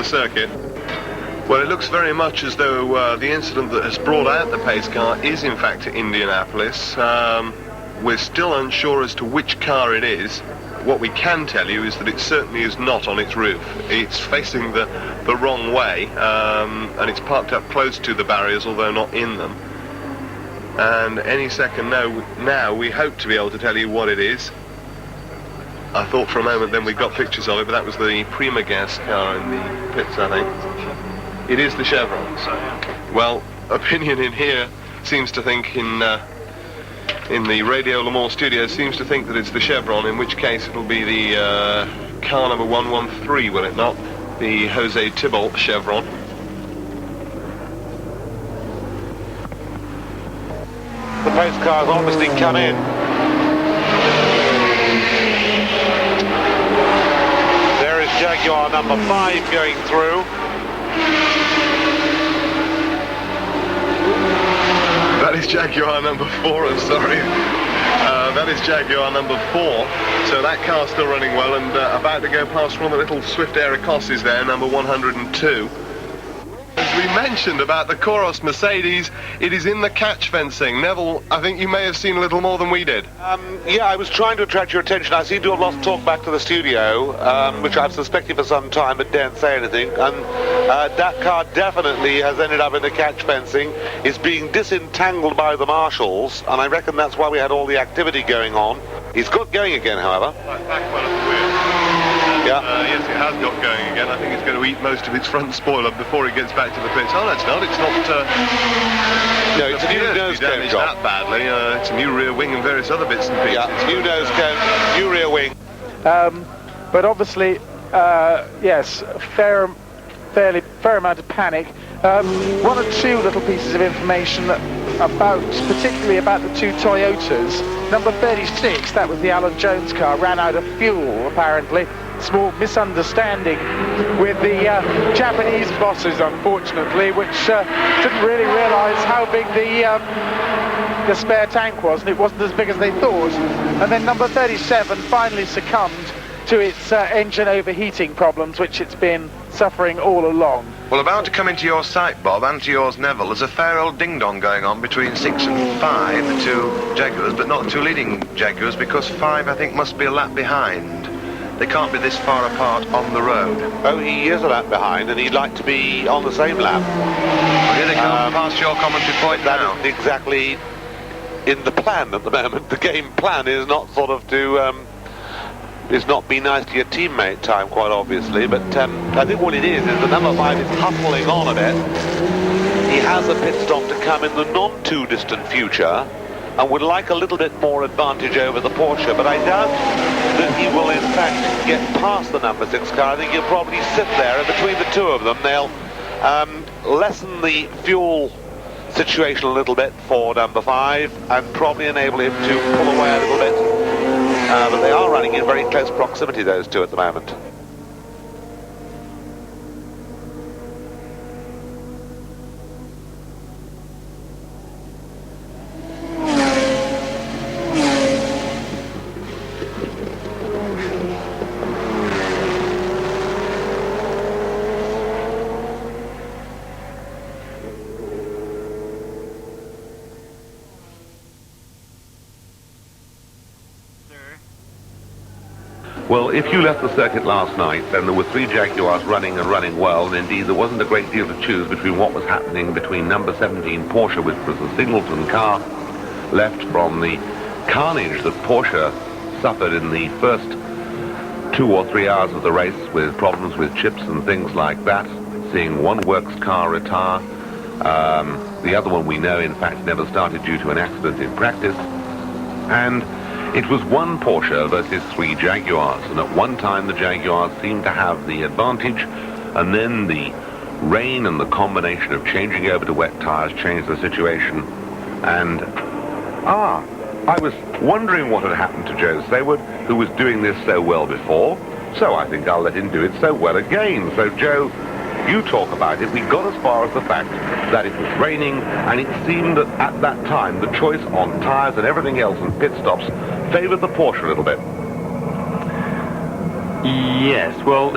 the circuit. Well, it looks very much as though the incident that has brought out the pace car is in fact at Indianapolis. We're still unsure as to which car it is. What we can tell you is that it certainly is not on its roof. It's facing the wrong way, and it's parked up close to the barriers, although not in them. And any second now we hope to be able to tell you what it is. I thought for a moment then we got pictures of it, but that was the Prima Gas car in the pits, I think. It is the Chevron. Well, opinion in here seems to think in the Radio Le Mans studio seems to think that it's the Chevron, in which case it'll be the car number 113, will it not? The Jose Tybalt Chevron. The pace car has obviously come in. There is Jaguar number 5 going through. That is Jaguar number 4, I'm sorry. That is Jaguar number 4. So that car's still running well and about to go past one of the little Swift Aerocrosses there, number 102. As we mentioned about the Coros Mercedes, it is in the catch fencing. Neville, I think you may have seen a little more than we did. Yeah, I was trying to attract your attention. I seem to have lost talk back to the studio, which I've suspected for some time, but daren't say anything. And that car definitely has ended up in the catch fencing. It's being disentangled by the marshals, and I reckon that's why we had all the activity going on. He's got going again, however. Back well at the wheel. Yeah. Yes, it has got going again. I think it's going to eat most of its front spoiler before it gets back to the pits. Oh, no, it's not. It's not. No, it's a new nose cone job. That badly. It's a new rear wing and various other bits and pieces. Yeah, new nose cone, new rear wing. But obviously, yes, fair amount of panic. One or two little pieces of information particularly about the two Toyotas. Number 36, that was the Alan Jones car, ran out of fuel apparently. Small misunderstanding with the Japanese bosses, unfortunately, which didn't really realise how big the spare tank was, and it wasn't as big as they thought. And then number 37 finally succumbed to its engine overheating problems, which it's been suffering all along. Well, about to come into your sight, Bob, and to yours, Neville, there's a fair old ding-dong going on between 6 and 5, the two Jaguars, but not the two leading Jaguars, because 5, I think, must be a lap behind. They can't be this far apart on the road. Oh, he is a lap behind, and he'd like to be on the same lap. Well, here they come past your commentary point now. That isn't exactly in the plan at the moment. The game plan is not sort of to... is not be nice to your teammate time, quite obviously, but I think what it is the number 5 is hustling on a bit. He has a pit stop to come in the not-too-distant future, and would like a little bit more advantage over the Porsche, but I doubt that he will in fact get past the number 6 car. I think he'll probably sit there, and between the two of them they'll lessen the fuel situation a little bit for number 5 and probably enable him to pull away a little bit. But they are running in very close proximity, those two, at the moment. Well, if you left the circuit last night, then there were 3 Jaguars running and running well, and indeed there wasn't a great deal to choose between what was happening between number 17 Porsche, which was the Singleton car, left from the carnage that Porsche suffered in the first 2 or 3 hours of the race with problems with chips and things like that, seeing one works car retire. The other one we know, in fact, never started due to an accident in practice. And it was one Porsche versus 3 Jaguars, and at one time the Jaguars seemed to have the advantage, and then the rain and the combination of changing over to wet tires changed the situation. And I was wondering what had happened to Joe Saward, who was doing this so well before, so I think I'll let him do it so well again. So Joe, you talk about it. We got as far as the fact that it was raining, and it seemed that at that time the choice on tires and everything else and pit stops favored the Porsche a little bit. Yes, well,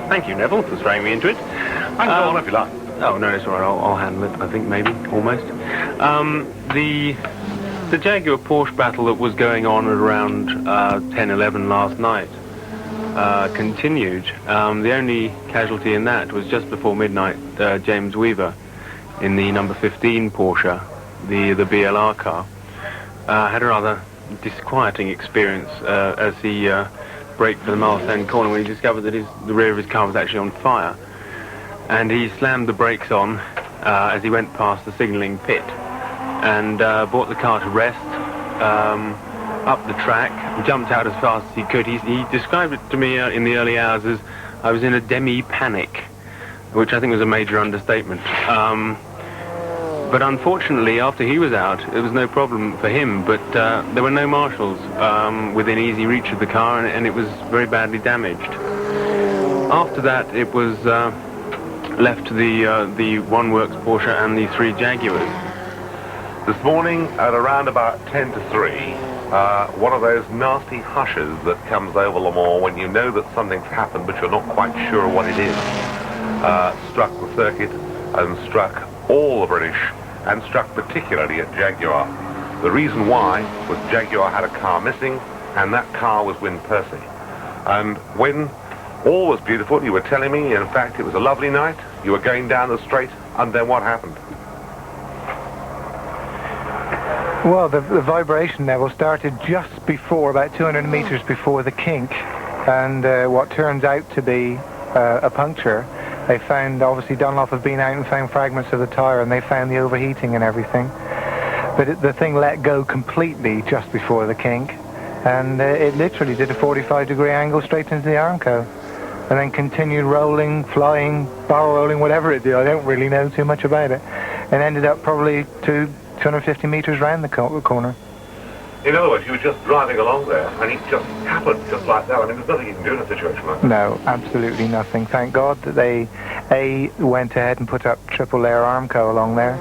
Thank you, Neville, for throwing me into it. I can go on if you like. Oh, no, it's all right. I'll handle it, I think, maybe, almost. The Jaguar-Porsche battle that was going on at around 10:11 last night continued. The only casualty in that was just before midnight, James Weaver in the number 15 Porsche, the BLR car, had a rather disquieting experience as he braked for the Marsanne corner when he discovered that the rear of his car was actually on fire. And he slammed the brakes on as he went past the signalling pit and brought the car to rest up the track, jumped out as fast as he could. He described it to me in the early hours as I was in a demi-panic, which I think was a major understatement. But unfortunately, after he was out, it was no problem for him, but there were no marshals within easy reach of the car, and it was very badly damaged. After that, it was left to the One Works Porsche and the 3 Jaguars. This morning, at around about 10 to 3, one of those nasty hushes that comes over Le Mans when you know that something's happened but you're not quite sure what it is, struck the circuit and struck all the British, and struck particularly at Jaguar. The reason why was Jaguar had a car missing, and that car was Wyn Percy. And when all was beautiful, you were telling me, in fact, it was a lovely night, you were going down the straight, and then what happened? Well, the vibration level started just before, about 200 meters before the kink, and what turns out to be a puncture. They found, obviously Dunlop had been out and found fragments of the tyre, and they found the overheating and everything. But the thing let go completely just before the kink, and it literally did a 45-degree angle straight into the Armco, and then continued rolling, flying, barrel rolling, whatever it did. I don't really know too much about it, and ended up probably 250 meters round the corner. In other words, you were just driving along there, and it just happened just like that. I mean, there's nothing you can do in a situation like that. No, absolutely nothing. Thank God that they, A, went ahead and put up triple-layer Armco along there,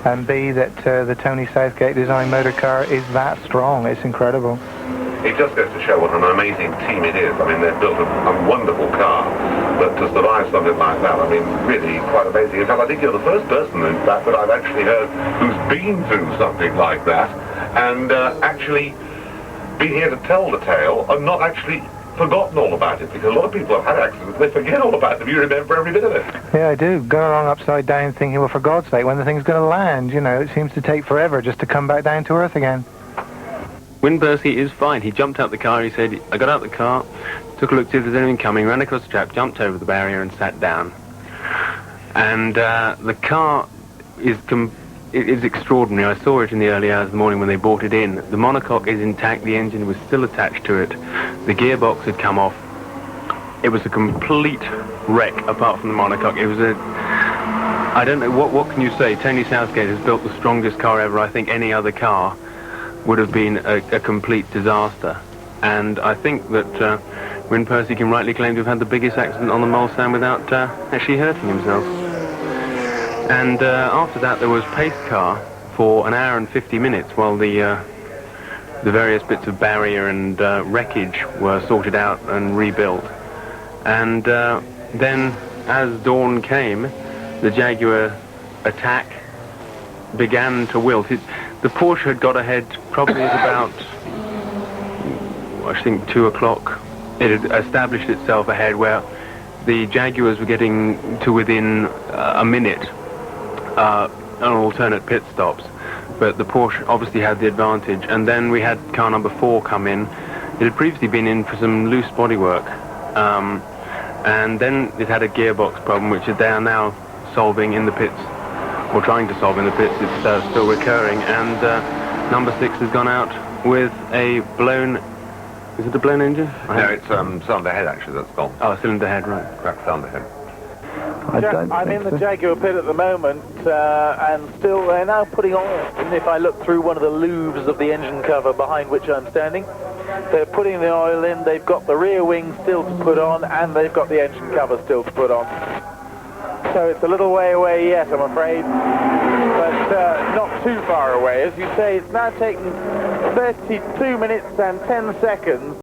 and B, that the Tony Southgate design motor car is that strong. It's incredible. It just goes to show what an amazing team it is. I mean, they've built a wonderful car, but to survive something like that, I mean, really quite amazing. In fact, I think you're the first person, in fact, that I've actually heard who's been through something like that, and actually been here to tell the tale and not actually forgotten all about it, because a lot of people have had accidents, they forget all about them. You remember every bit of it. Yeah, I do. Going along upside down thinking, well, for God's sake, when the thing's going to land, you know, it seems to take forever just to come back down to earth again. Wyn Percy is fine. He jumped out the car, he said, I got out the car, took a look to see if there's anything coming, ran across the track, jumped over the barrier and sat down. And the car is extraordinary. I saw it in the early hours of the morning when they brought it in. The monocoque is intact, the engine was still attached to it, the gearbox had come off. It was a complete wreck apart from the monocoque. It was I don't know, what can you say? Tony Southgate has built the strongest car ever. I think any other car would have been a complete disaster. And I think that Wyn Percy can rightly claim to have had the biggest accident on the Mulsanne without actually hurting himself. And after that there was pace car for an hour and 50 minutes while the various bits of barrier and wreckage were sorted out and rebuilt. And then as dawn came, the Jaguar attack began to wilt. The Porsche had got ahead probably at about, I think, 2 o'clock. It had established itself ahead where the Jaguars were getting to within a minute on alternate pit stops. But the Porsche obviously had the advantage. And then we had car number 4 come in. It had previously been in for some loose bodywork. And then it had a gearbox problem, which they are now solving in the pits. Or trying to solve in the pits. It's still recurring, and number 6 has gone out with a blown. Is it a blown engine? No, it's cylinder head actually that's gone. Oh, cylinder head, right? Cracked cylinder head. I'm in the Jaguar pit at the moment, and still they're now putting on. And if I look through one of the loops of the engine cover behind which I'm standing, they're putting the oil in. They've got the rear wing still to put on, and they've got the engine cover still to put on. So it's a little way away yet, I'm afraid, but not too far away. As you say, it's now taken 32 minutes and 10 seconds.